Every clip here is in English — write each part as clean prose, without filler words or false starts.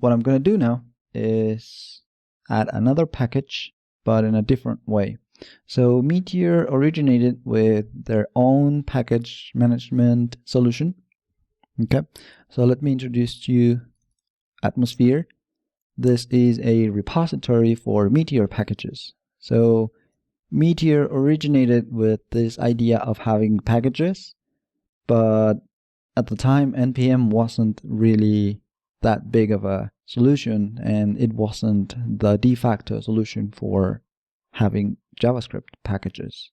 what I'm going to do now is add another package, but in a different way. So Meteor originated with their own package management solution. Okay, so let me introduce to you Atmosphere. This is a repository for Meteor packages. So Meteor originated with this idea of having packages, but at the time NPM wasn't really that big of a solution, and it wasn't the de facto solution for having JavaScript packages.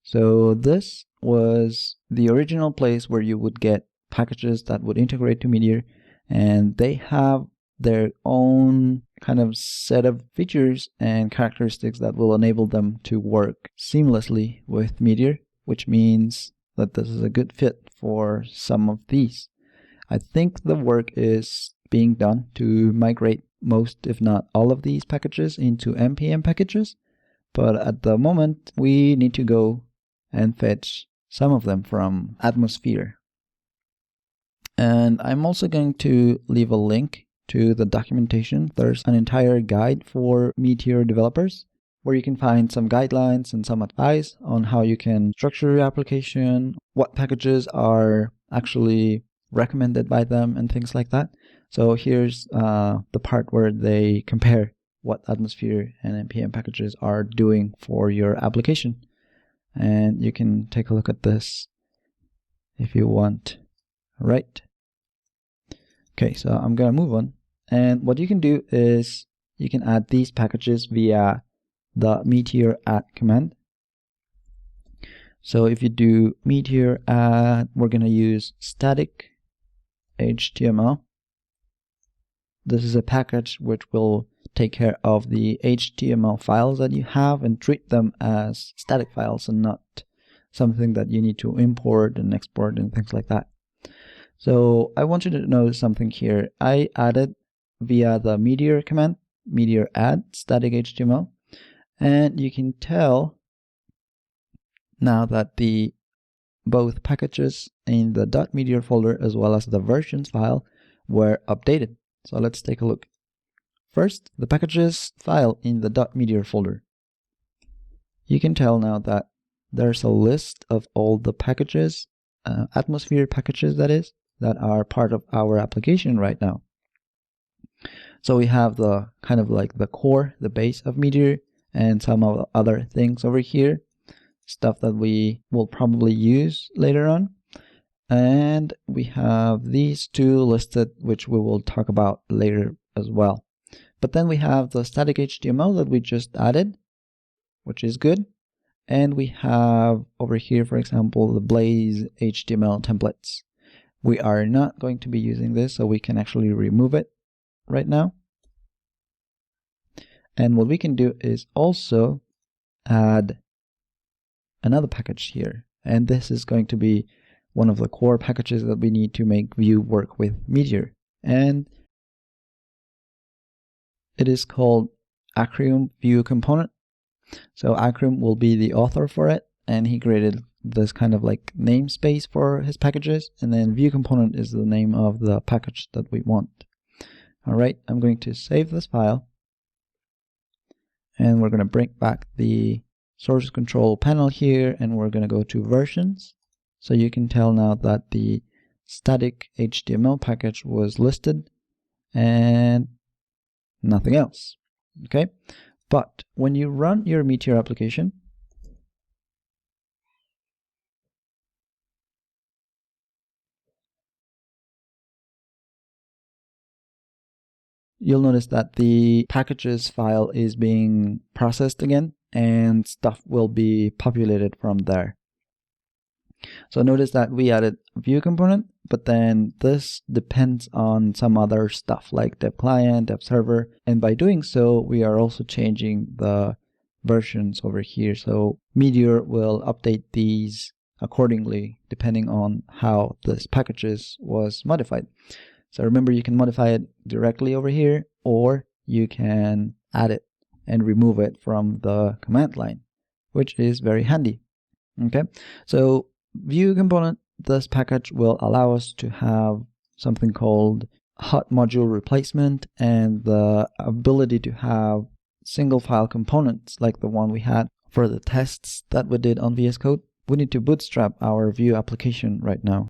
So this was the original place where you would get packages that would integrate to Meteor, and they have their own kind of set of features and characteristics that will enable them to work seamlessly with Meteor, which means that this is a good fit for some of these. I think the work is being done to migrate most, if not all, of these packages into NPM packages, but at the moment we need to go and fetch some of them from Atmosphere. And I'm also going to leave a link to the documentation. There's an entire guide for Meteor developers where you can find some guidelines and some advice on how you can structure your application, what packages are actually recommended by them, and things like that. So here's the part where they compare what Atmosphere and NPM packages are doing for your application. And you can take a look at this if you want. All right. Okay, so I'm going to move on. And what you can do is you can add these packages via the meteor add command. So if you do meteor add, we're going to use static HTML. This is a package which will take care of the HTML files that you have and treat them as static files and not something that you need to import and export and things like that. So I want you to notice something here. I added via the meteor command, meteor add static HTML, and you can tell now that the both packages in the .meteor folder as well as the versions file were updated. So let's take a look. First, the packages file in the .meteor folder. You can tell now that there's a list of all the packages, Atmosphere packages that is, that are part of our application right now. So we have the kind of like the core, the base of Meteor, and some of the other things over here, stuff that we will probably use later on. And we have these two listed, which we will talk about later as well. But then we have the static HTML that we just added, which is good. And we have over here, for example, the Blaze HTML templates. We are not going to be using this, so we can actually remove it right now. And what we can do is also add another package here. And this is going to be one of the core packages that we need to make Vue work with Meteor. And it is called akryum vue-component. So akryum will be the author for it, and he created this kind of like namespace for his packages, and then vue-component is the name of the package that we want. All right, I'm going to save this file, and we're going to bring back the source control panel here, and we're going to go to versions. So you can tell now that the static HTML package was listed and nothing else. Okay, but when you run your Meteor application, you'll notice that the packages file is being processed again, and stuff will be populated from there. So notice that we added a Vue component, but then this depends on some other stuff like dev client, dev server, and by doing so, we are also changing the versions over here. So Meteor will update these accordingly depending on how this packages was modified. So remember, you can modify it directly over here, or you can add it and remove it from the command line, which is very handy. Okay, so Vue component, this package will allow us to have something called hot module replacement and the ability to have single file components like the one we had for the tests that we did on VS Code, we need to bootstrap our Vue application right now.